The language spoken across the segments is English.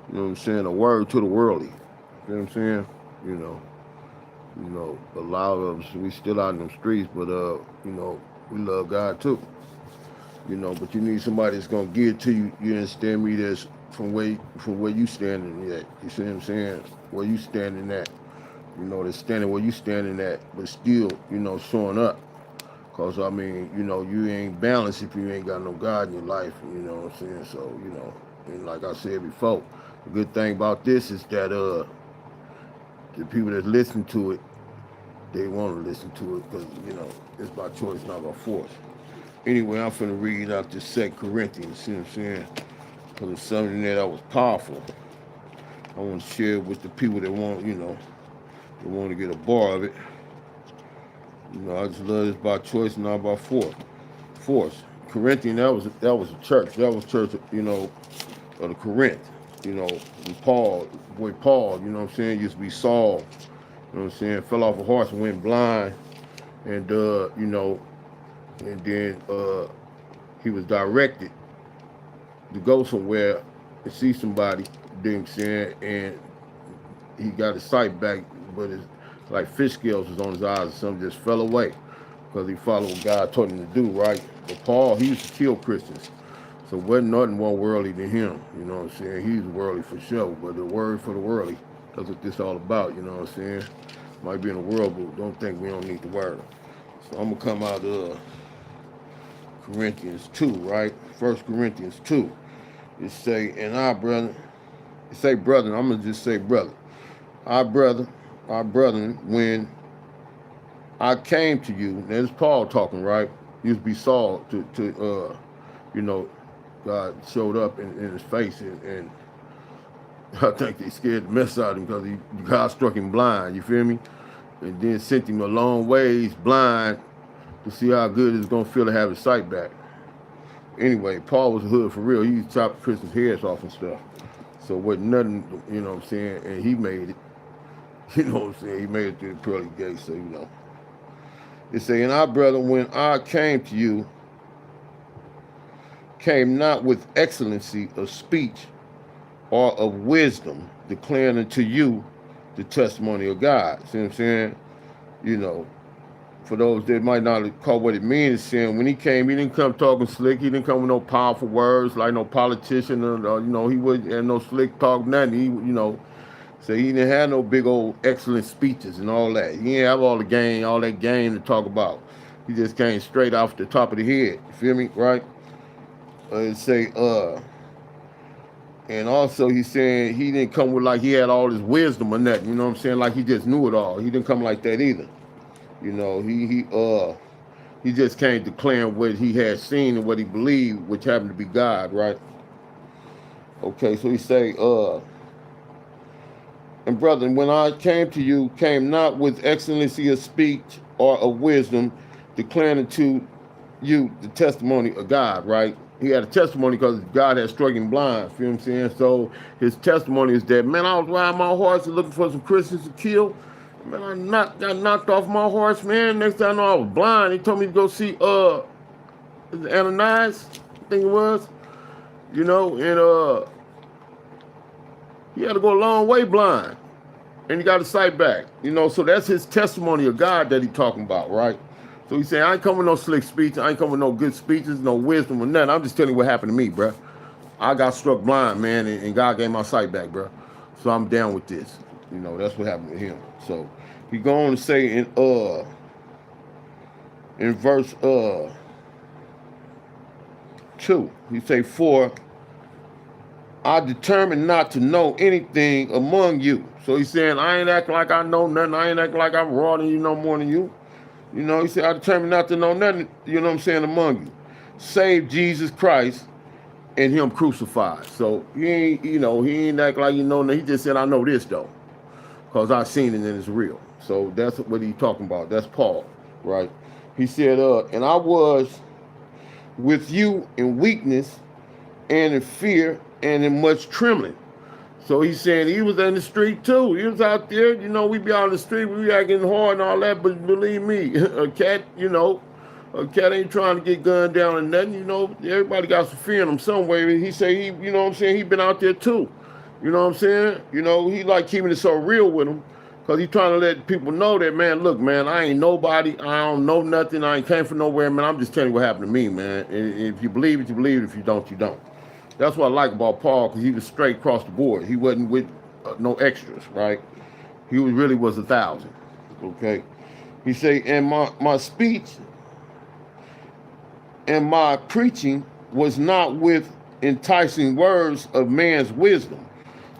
You know what I'm saying? A word to the worldly. You know what I'm saying? You know, a lot of us we still out in the streets, but we love God too. But you need somebody that's gonna give it to you. You understand me? That's from where you standing at. You see what I'm saying? Where you standing at? They're standing where you standing at, but still, showing up. Cause I mean, you ain't balanced if you ain't got no God in your life. You know what I'm saying? So, and like I said before, the good thing about this is that the people that listen to it, they want to listen to it because it's by choice, not by force. Anyway, I'm finna read out this Second Corinthians. See what I'm saying? Because it's something that was powerful. I want to share it with the people that want, they want to get a bar of it. I just love this by choice, not by force. Force. Corinthian, that was a church. That was church, of the Corinth. And Paul, you know what I'm saying, used to be Saul. You know what I'm saying? Fell off a horse and went blind. And and then he was directed to go somewhere and see somebody, you know what I'm saying? And he got his sight back, but his like fish scales was on his eyes or something, just fell away because he followed what God told him to do, right? But Paul, he used to kill Christians. So wasn't nothing more worldly than him, you know what I'm saying? He's worldly for sure, but the word for the worldly, that's what this all about, you know what I'm saying? Might be in the world, but don't think we don't need the word. So I'm gonna come out of Corinthians 2, right? First Corinthians 2. It say, and our brother, it say brother, I'm gonna just say brother. Our brother, our brethren, when I came to you, there's Paul talking, right? Used to be Saul you know, God showed up in his face and I think they scared the mess out of him because God struck him blind, you feel me? And then sent him a long ways blind to see how good it's gonna feel to have his sight back. Anyway, Paul was a hood for real. He used to chop Christians' heads off and stuff. So wasn't nothing, you know what I'm saying, and he made it. You know what I'm saying? He made it through the pearly gates, so It say, and our brother, when I came to you, came not with excellency of speech or of wisdom, declaring unto you the testimony of God. See what I'm saying? You know, for those that might not call what it means, saying when he came, he didn't come talking slick. He didn't come with no powerful words like no politician. He wouldn't have no slick talk, nothing. So he didn't have no big old excellent speeches and all that. He didn't have all that game to talk about. He just came straight off the top of the head. You feel me, right? It say, and also he's saying he didn't come with like he had all this wisdom or nothing. You know what I'm saying? Like he just knew it all. He didn't come like that either. He just came declaring what he had seen and what he believed, which happened to be God, right? Okay, so he say, and brethren, when I came to you, came not with excellency of speech or of wisdom, declaring to you the testimony of God, right? He had a testimony because God had struck him blind. You know what I'm saying? So his testimony is that, man, I was riding my horse and looking for some Christians to kill. Man, got knocked off my horse, man. Next thing I know, I was blind. He told me to go see Ananias, I think it was. And he had to go a long way blind. And he got his sight back. So that's his testimony of God that he talking about, right? So he's saying, I ain't coming with no slick speech. I ain't coming with no good speeches, no wisdom or nothing. I'm just telling you what happened to me, bro. I got struck blind, man, and God gave my sight back, bro. So I'm down with this. That's what happened with him. So he go on to say in verse 2, he say, for I determined not to know anything among you. So he's saying, I ain't acting like I know nothing. I ain't acting like I'm raw than you, no more than you. He said, I determined not to know nothing, among you, save Jesus Christ and him crucified. So he ain't act like he just said, I know this though, because I seen it and it's real. So that's what he's talking about. That's Paul, right? He said, and I was with you in weakness and in fear and in much trembling. So he's saying he was in the street too. He was out there, we be out in the street, we be acting hard and all that, but believe me, a cat ain't trying to get gunned down and nothing, everybody got some fear in him somewhere. He say he been out there too. You know what I'm saying? You know, he like keeping it so real with him because he's trying to let people know that, man, look, man, I ain't nobody. I don't know nothing. I ain't came from nowhere, man. I'm just telling you what happened to me, man. And if you believe it, you believe it. If you don't, you don't. That's what I like about Paul, because he was straight across the board. He wasn't with no extras, right? He really was 1,000, okay? He say, and my speech and my preaching was not with enticing words of man's wisdom,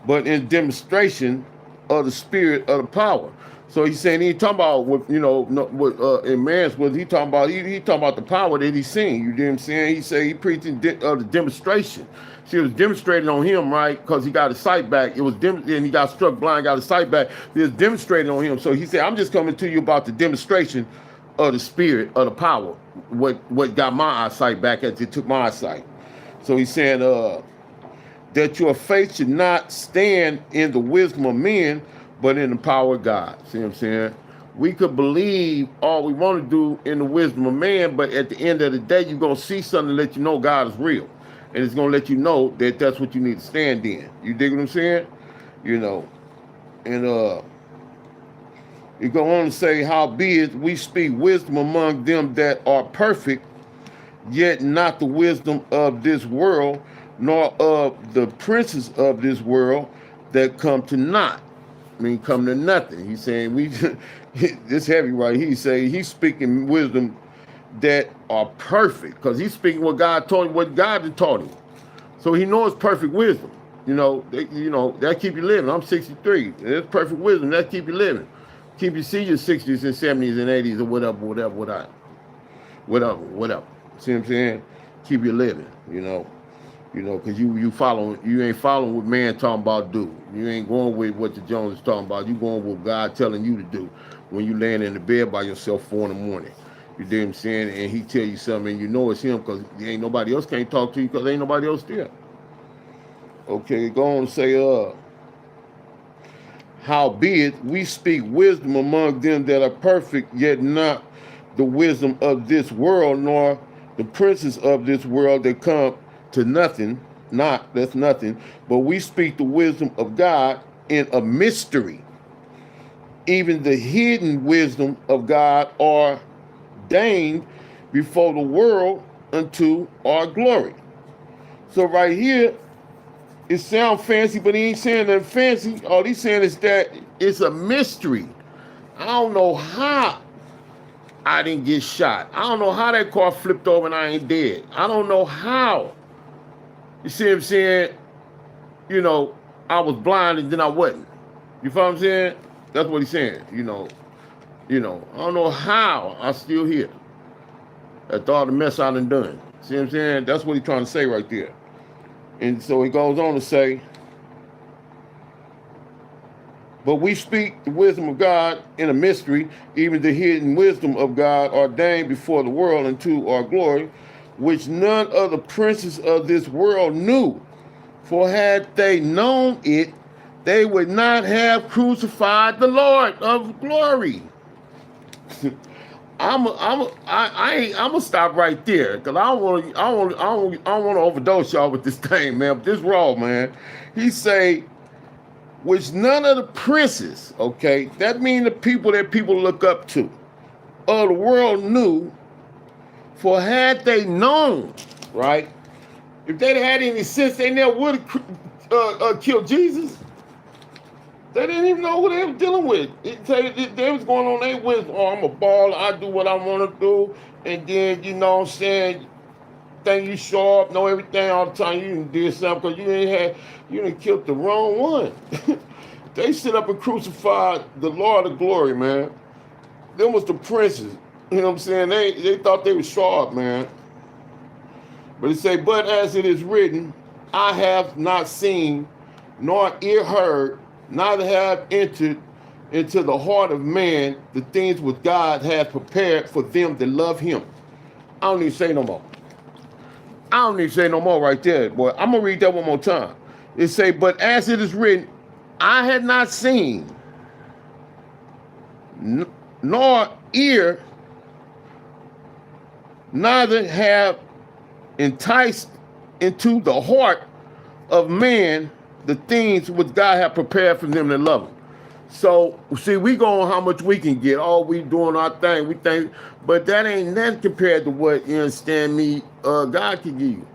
but in demonstration of the spirit of the power. So he's saying he ain't talking about with in man's wisdom. He talking about he talking about the power that he's seeing. You know what I'm saying? He say he preaching the demonstration. See, it was demonstrated on him, right? Because he got his sight back. It was and he got struck blind, got his sight back. It was demonstrated on him. So he said, I'm just coming to you about the demonstration of the spirit of the power. What got my eyesight back as it took my eyesight. So he's saying that your faith should not stand in the wisdom of men, but in the power of God. See what I'm saying? We could believe all we want to do in the wisdom of man, but at the end of the day, you're going to see something to let you know God is real. And it's going to let you know that that's what you need to stand in. You dig what I'm saying? You know, and it go on to say, howbeit we speak wisdom among them that are perfect, yet not the wisdom of this world, nor of the princes of this world that come to naught. I mean, come to nothing. He's saying this heavy right. He's saying he's speaking wisdom that are perfect, because he's speaking what God told him, what God had taught him. So he knows perfect wisdom. You know, that keep you living. I'm 63. It's perfect wisdom. That keep you living. Keep you see your 60s and 70s and 80s or whatever. See what I'm saying? Keep you living, you know, because you ain't following what man talking about do. You ain't going with what the Jones is talking about. You going with what God telling you to do when you laying in the bed by yourself 4 in the morning. You know what I'm saying? And he tell you something, and you know it's him, because ain't nobody else can't talk to you, because ain't nobody else there. Okay, go on and say, howbeit we speak wisdom among them that are perfect, yet not the wisdom of this world, nor the princes of this world that come to nothing. That's nothing. But we speak the wisdom of God in a mystery, even the hidden wisdom of God ordained before the world unto our glory. So right here, it sounds fancy, but he ain't saying nothing fancy. All he's saying is that it's a mystery. I don't know how I didn't get shot. I don't know how that car flipped over and I ain't dead. I don't know how. You see what I'm saying? You know, I was blind and then I wasn't. You feel what I'm saying? That's what he's saying. You know, I don't know how I'm still here after all the mess I done done. See what I'm saying? That's what he's trying to say right there. And so he goes on to say, but we speak the wisdom of God in a mystery, even the hidden wisdom of God ordained before the world unto our glory, which none of the princes of this world knew. For had they known it, they would not have crucified the Lord of glory. I'm gonna stop right there, because I don't want to overdose y'all with this thing, man. But this raw, man. He say, which none of the princes, okay, that means the people that people look up to, of the world knew. For had they known, right? If they'd had any sense, they never would have killed Jesus. They didn't even know who they were dealing with. They was going on their wisdom. Oh, I'm a baller. I do what I want to do. And then, you know what I'm saying, think you show up, know everything all the time. You did something because you didn't killed the wrong one. They sit up and crucified the Lord of glory, man. Them was the princes. You know what I'm saying? They thought they were sharp, man. But it say, but as it is written, I have not seen, nor ear heard, neither have entered into the heart of man the things which God has prepared for them that love him. I don't need to say no more. I don't need to say no more right there, boy. I'm going to read that one more time. It say, but as it is written, I had not seen, nor ear, neither have enticed into the heart of man the things which God have prepared for them that love Him. So, see, we go on how much we can get. Oh, we doing our thing. We think, but that ain't nothing compared to what, you understand me, God can give you.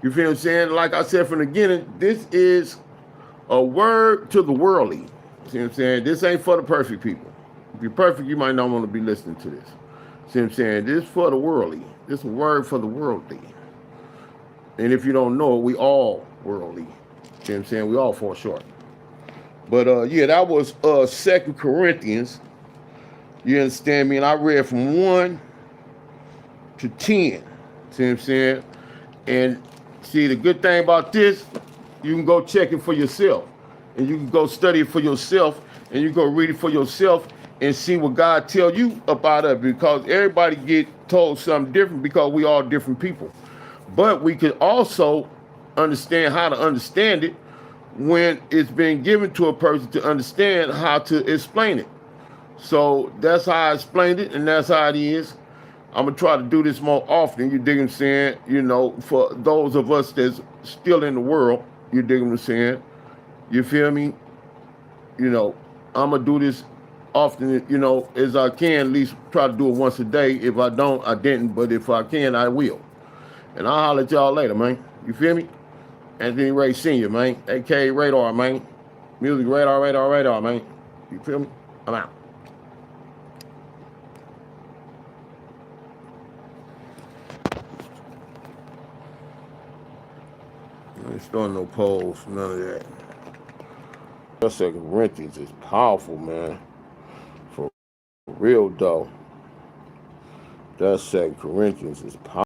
You feel what I'm saying? Like I said from the beginning, this is a word to the worldly. See what I'm saying? This ain't for the perfect people. If you're perfect, you might not want to be listening to this. See what I'm saying? This is for the worldly. This is a word for the worldly. And if you don't know it, we all worldly. See what I'm saying? We all fall short. But yeah, that was 2 Corinthians. You understand me? And I read from 1 to 10. See what I'm saying? And see, the good thing about this, you can go check it for yourself. And you can go study it for yourself. And you go read it for yourself and see what God tell you about it. Because everybody get told something different because we all different people. But we can also understand how to understand it when it's been given to a person to understand how to explain it. So that's how I explained it, and that's how it is. I'm going to try to do this more often, you dig what I'm saying? You know, for those of us that's still in the world, you dig what I'm saying? You feel me? You know, I'm going to do this often, you know, as I can, at least try to do it once a day. If I don't, I didn't, but if I can, I will. And I'll holler at y'all later, man. You feel me? Anthony Ray Sr., man. A.K.A. Radar, man. Music Radar, man. You feel me? I'm out. I ain't starting no polls, none of that. That 2 Corinthians is powerful, man. For real, though. That 2 Corinthians is powerful.